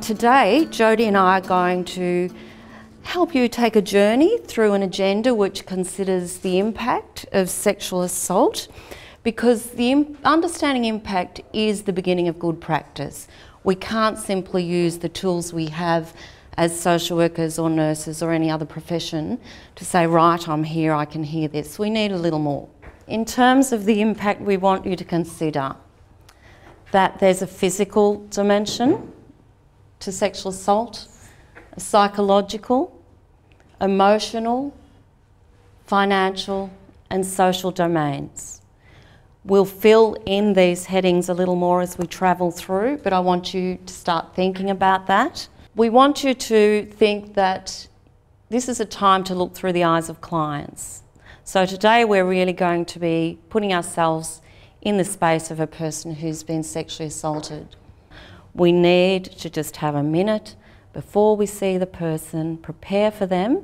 Today, Jodie and I are going to help you take a journey through an agenda which considers the impact of sexual assault, because the understanding impact is the beginning of good practice. We can't simply use the tools we have as social workers or nurses or any other profession to say, right, I'm here, I can hear this. We need a little more. In terms of the impact, we want you to consider that there's a physical dimension to sexual assault, a psychological, emotional, financial and social domains. We'll fill in these headings a little more as we travel through, but I want you to start thinking about that. We want you to think that this is a time to look through the eyes of clients. So today we're really going to be putting ourselves in the space of a person who's been sexually assaulted. We need to just have a minute before we see the person, prepare for them.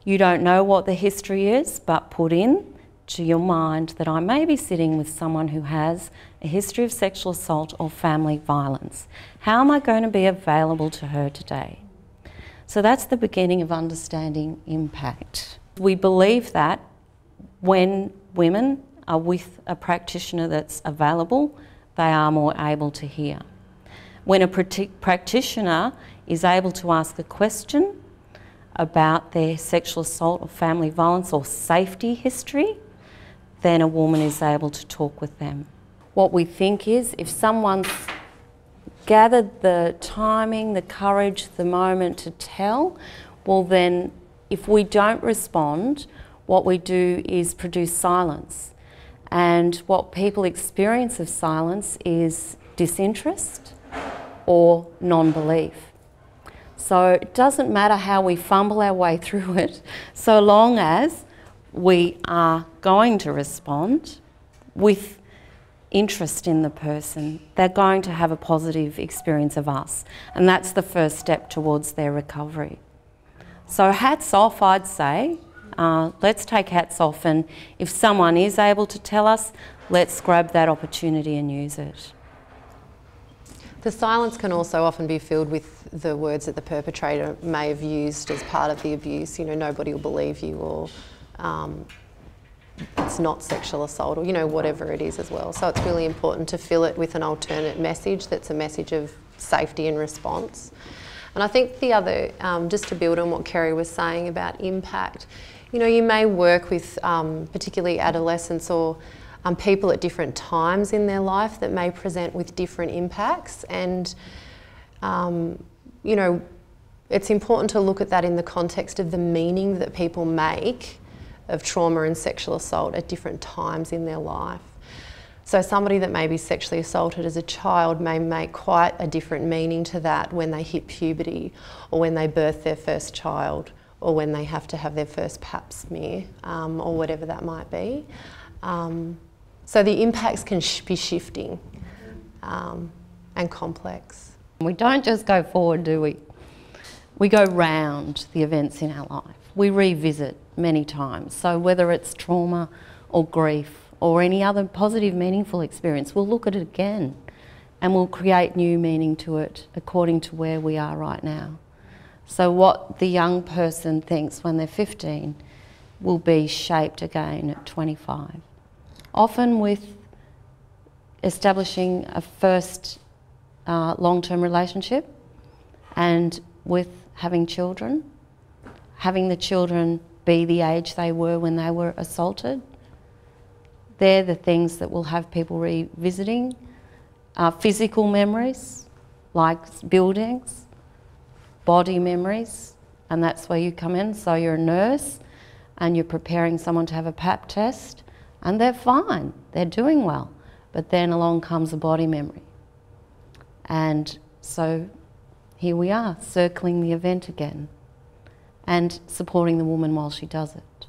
You don't know what the history is, but put in to your mind that I may be sitting with someone who has a history of sexual assault or family violence. How am I going to be available to her today? So that's the beginning of understanding impact. We believe that when women are with a practitioner that's available, they are more able to hear. When a practitioner is able to ask a question about their sexual assault or family violence or safety history, then a woman is able to talk with them. What we think is, if someone's gathered the timing, the courage, the moment to tell, well then, if we don't respond, what we do is produce silence. And what people experience of silence is disinterest or non-belief. So it doesn't matter how we fumble our way through it, so long as we are going to respond with interest in the person, they're going to have a positive experience of us. And that's the first step towards their recovery. So hats off, I'd say. Let's take hats off, and if someone is able to tell us, let's grab that opportunity and use it. The silence can also often be filled with the words that the perpetrator may have used as part of the abuse. You know, nobody will believe you, or it's not sexual assault, or, you know, whatever it is as well. So it's really important to fill it with an alternate message that's a message of safety and response. And I think the other, just to build on what Kerry was saying about impact, you know, you may work with particularly adolescents or people at different times in their life that may present with different impacts, and you know, it's important to look at that in the context of the meaning that people make of trauma and sexual assault at different times in their life. So somebody that may be sexually assaulted as a child may make quite a different meaning to that when they hit puberty, or when they birth their first child, or when they have to have their first pap smear, or whatever that might be. So the impacts can be shifting and complex. We don't just go forward, do we? We go round the events in our life. We revisit many times. So whether it's trauma or grief or any other positive, meaningful experience, we'll look at it again and we'll create new meaning to it according to where we are right now. So what the young person thinks when they're 15 will be shaped again at 25. Often with establishing a first long-term relationship, and with having children, having the children be the age they were when they were assaulted. They're the things that will have people revisiting. Physical memories, like buildings, body memories, and that's where you come in. So you're a nurse and you're preparing someone to have a pap test, and they're fine, they're doing well, but then along comes a body memory. And so here we are, circling the event again and supporting the woman while she does it.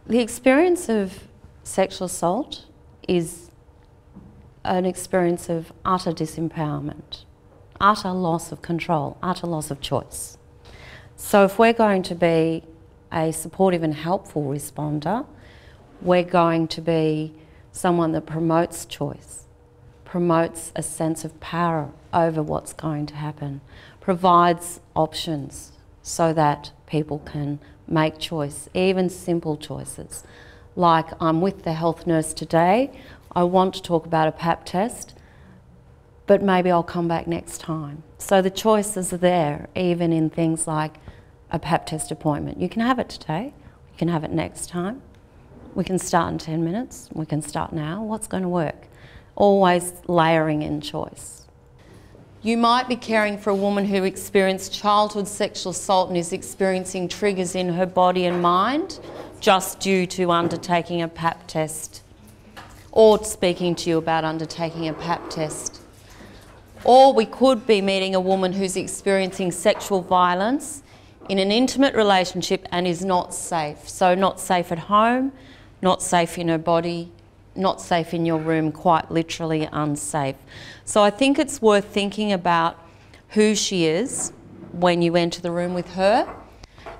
The experience of sexual assault is an experience of utter disempowerment, utter loss of control, utter loss of choice. So if we're going to be a supportive and helpful responder, we're going to be someone that promotes choice, promotes a sense of power over what's going to happen, provides options so that people can make choice, even simple choices. Like, I'm with the health nurse today, I want to talk about a pap test, but maybe I'll come back next time. So the choices are there, even in things like a pap test appointment. You can have it today, you can have it next time. We can start in 10 minutes, we can start now. What's going to work? Always layering in choice. You might be caring for a woman who experienced childhood sexual assault and is experiencing triggers in her body and mind just due to undertaking a pap test, or speaking to you about undertaking a pap test. Or we could be meeting a woman who's experiencing sexual violence in an intimate relationship and is not safe. So not safe at home, not safe in her body, not safe in your room, quite literally unsafe. So I think it's worth thinking about who she is when you enter the room with her.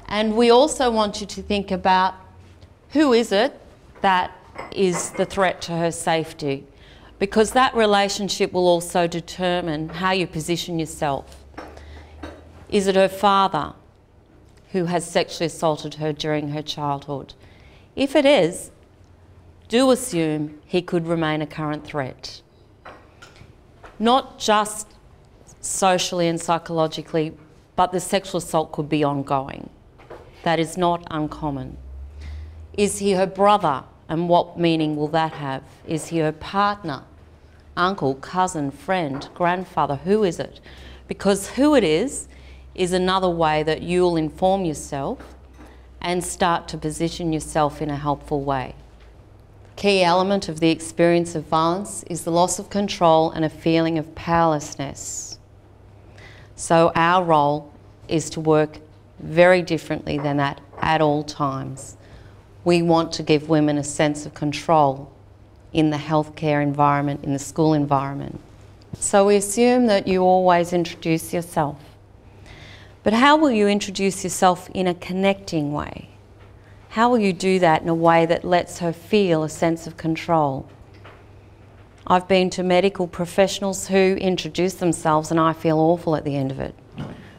And we also want you to think about who is it that is the threat to her safety, because that relationship will also determine how you position yourself. Is it her father who has sexually assaulted her during her childhood? If it is, do assume he could remain a current threat. Not just socially and psychologically, but the sexual assault could be ongoing. That is not uncommon. Is he her brother, and what meaning will that have? Is he her partner, uncle, cousin, friend, grandfather? Who is it? Because who it is another way that you'll inform yourself and start to position yourself in a helpful way. Key element of the experience of violence is the loss of control and a feeling of powerlessness. So our role is to work very differently than that at all times. We want to give women a sense of control in the healthcare environment, in the school environment. So we assume that you always introduce yourself. But how will you introduce yourself in a connecting way? How will you do that in a way that lets her feel a sense of control? I've been to medical professionals who introduce themselves and I feel awful at the end of it.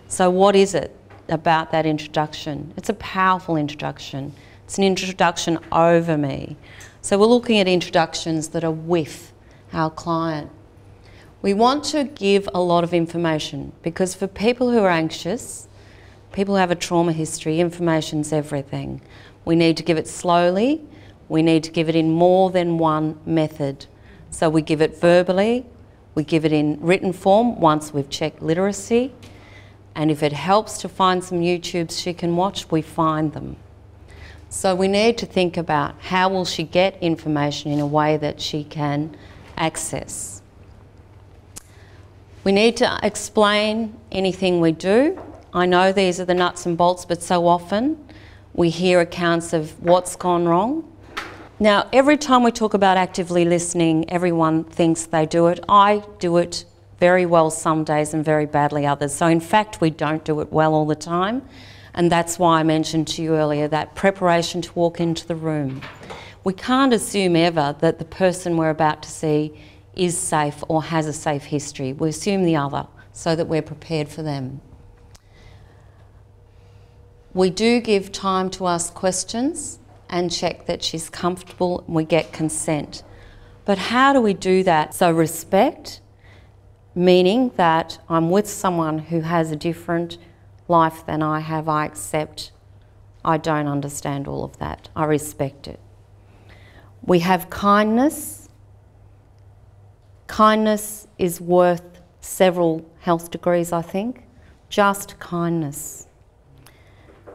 So what is it about that introduction? It's a powerful introduction. It's an introduction over me. So we're looking at introductions that are with our client. We want to give a lot of information because for people who are anxious, people who have a trauma history, information's everything. We need to give it slowly. We need to give it in more than one method. So we give it verbally, we give it in written form once we've checked literacy, and if it helps to find some YouTubes she can watch, we find them. So we need to think about how will she get information in a way that she can access. We need to explain anything we do. I know these are the nuts and bolts, but so often we hear accounts of what's gone wrong. Now, every time we talk about actively listening, everyone thinks they do it. I do it very well some days and very badly others. So in fact, we don't do it well all the time. And that's why I mentioned to you earlier that preparation to walk into the room. We can't assume ever that the person we're about to see is safe or has a safe history. We assume the other so that we're prepared for them. We do give time to ask questions and check that she's comfortable and we get consent. But how do we do that? So respect, meaning that I'm with someone who has a different life than I have. I accept, I don't understand all of that. I respect it. We have kindness. Kindness is worth several health degrees, I think. Just kindness.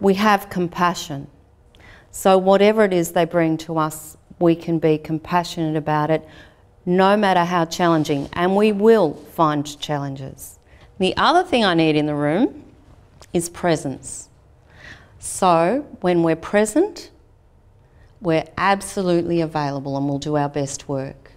We have compassion. So whatever it is they bring to us, we can be compassionate about it, no matter how challenging, and we will find challenges. The other thing I need in the room is presence. So when we're present, we're absolutely available and we'll do our best work.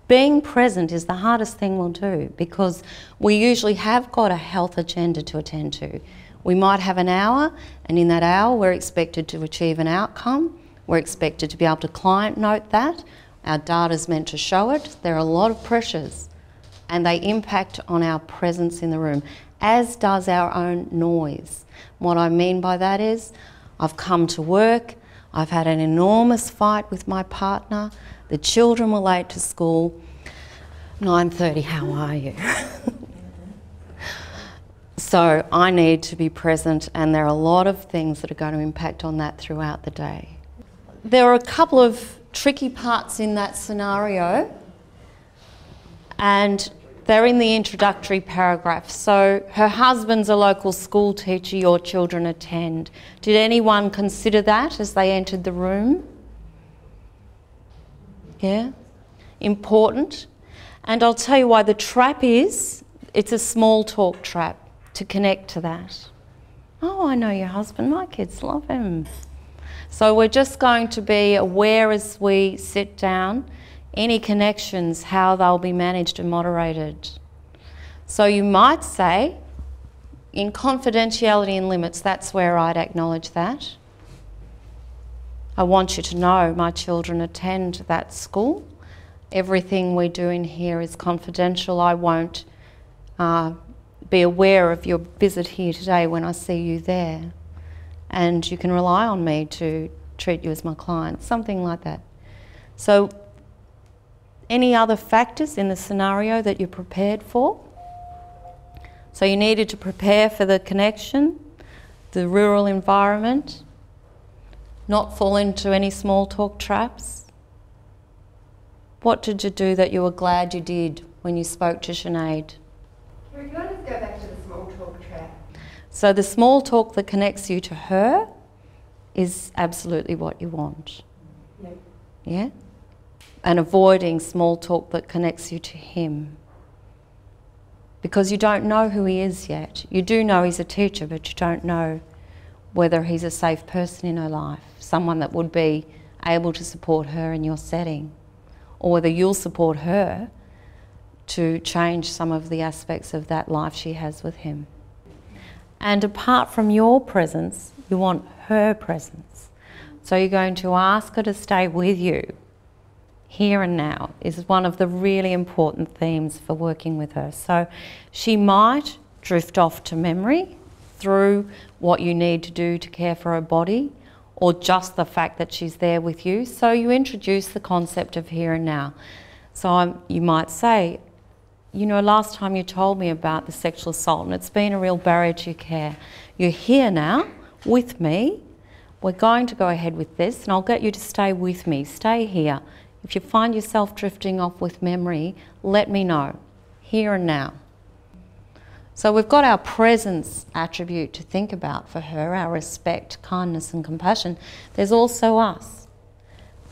Being present is the hardest thing we'll do because we usually have got a health agenda to attend to. We might have an hour, and in that hour we're expected to achieve an outcome. We're expected to be able to client note that. Our data's meant to show it. There are a lot of pressures and they impact on our presence in the room. as does our own noise. What I mean by that is, I've come to work, I've had an enormous fight with my partner, the children were late to school, 9:30, how are you? So I need to be present, and there are a lot of things that are going to impact on that throughout the day. There are a couple of tricky parts in that scenario, and they're in the introductory paragraph. So her husband's a local school teacher your children attend. Did anyone consider that as they entered the room? Yeah? Important. And I'll tell you why the trap is, it's a small talk trap to connect to that. Oh, I know your husband, my kids love him. So we're just going to be aware as we sit down, any connections, how they'll be managed and moderated. So you might say, in confidentiality and limits, that's where I'd acknowledge that. I want you to know my children attend that school. Everything we do in here is confidential. I won't be aware of your visit here today when I see you there. And you can rely on me to treat you as my client, something like that. So, any other factors in the scenario that you're prepared for? So you needed to prepare for the connection, the rural environment, not fall into any small talk traps. What did you do that you were glad you did when you spoke to Sinead? Can you just go back to the small talk trap? So the small talk that connects you to her is absolutely what you want. Yep. Yeah? And avoiding small talk that connects you to him. Because you don't know who he is yet. You do know he's a teacher, but you don't know whether he's a safe person in her life, someone that would be able to support her in your setting, or whether you'll support her to change some of the aspects of that life she has with him. And apart from your presence, you want her presence. So you're going to ask her to stay with you. Here and now is one of the really important themes for working with her. So she might drift off to memory through what you need to do to care for her body, or just the fact that she's there with you. So you introduce the concept of here and now. So you might say, you know, last time you told me about the sexual assault and it's been a real barrier to your care. You're here now with me. We're going to go ahead with this and I'll get you to stay with me. Stay here. If you find yourself drifting off with memory, let me know, here and now. So we've got our presence attribute to think about for her, our respect, kindness and compassion. There's also us.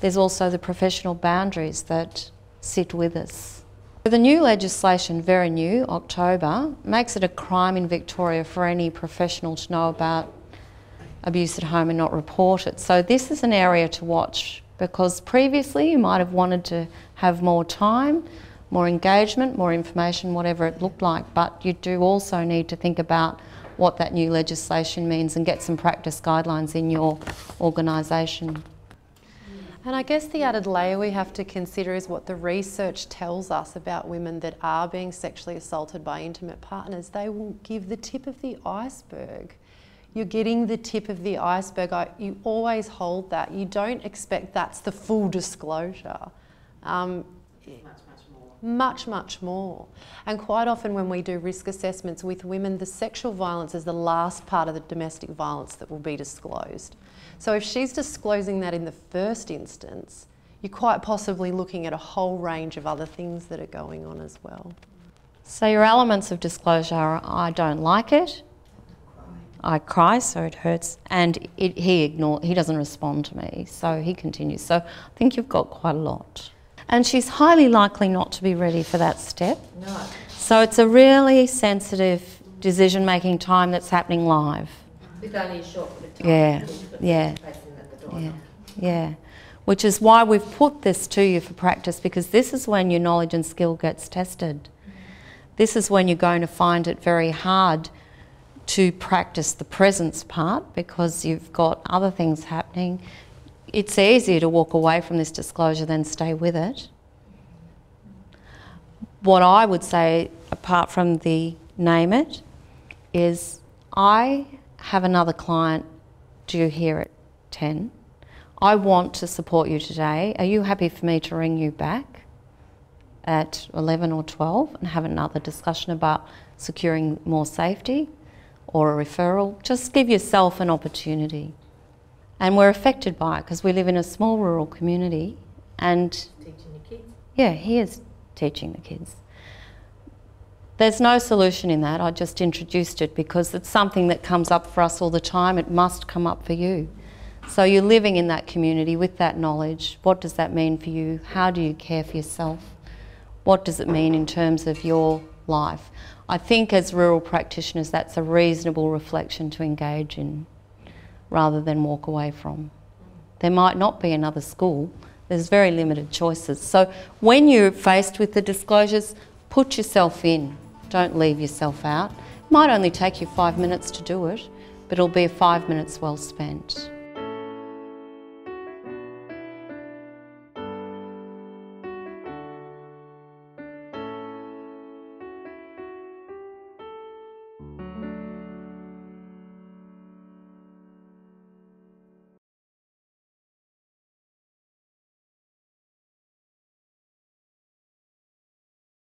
There's also the professional boundaries that sit with us. The new legislation, very new, October, makes it a crime in Victoria for any professional to know about abuse at home and not report it. So this is an area to watch, because previously you might have wanted to have more time, more engagement, more information, whatever it looked like, but you do also need to think about what that new legislation means and get some practice guidelines in your organisation. And I guess the added layer we have to consider is what the research tells us about women that are being sexually assaulted by intimate partners. They will give the tip of the iceberg. You're getting the tip of the iceberg. You always hold that. You don't expect that's the full disclosure. Much more. And quite often when we do risk assessments with women, the sexual violence is the last part of the domestic violence that will be disclosed. So if she's disclosing that in the first instance, you're quite possibly looking at a whole range of other things that are going on as well. So your elements of disclosure are, I don't like it, I cry, so it hurts, and he doesn't respond to me, so he continues. So I think you've got quite a lot. And she's highly likely not to be ready for that step. No. So it's a really sensitive decision-making time that's happening live. With only a short bit of time. Yeah. Which is why we've put this to you for practice, because this is when your knowledge and skill gets tested. This is when you're going to find it very hard to practice the presence part, because you've got other things happening. It's easier to walk away from this disclosure than stay with it. What I would say, apart from the name it, is, I have another client due here at 10. I want to support you today. Are you happy for me to ring you back at 11 or 12 and have another discussion about securing more safety or a referral? Just give yourself an opportunity. And we're affected by it because we live in a small rural community and... Teaching the kids. Yeah, he is teaching the kids. There's no solution in that. I just introduced it because it's something that comes up for us all the time. It must come up for you. So you're living in that community with that knowledge. What does that mean for you? How do you care for yourself? What does it mean in terms of your life? I think as rural practitioners, that's a reasonable reflection to engage in rather than walk away from. There might not be another school. There's very limited choices. So when you're faced with the disclosures, put yourself in. Don't leave yourself out. It might only take you 5 minutes to do it, but it'll be 5 minutes well spent.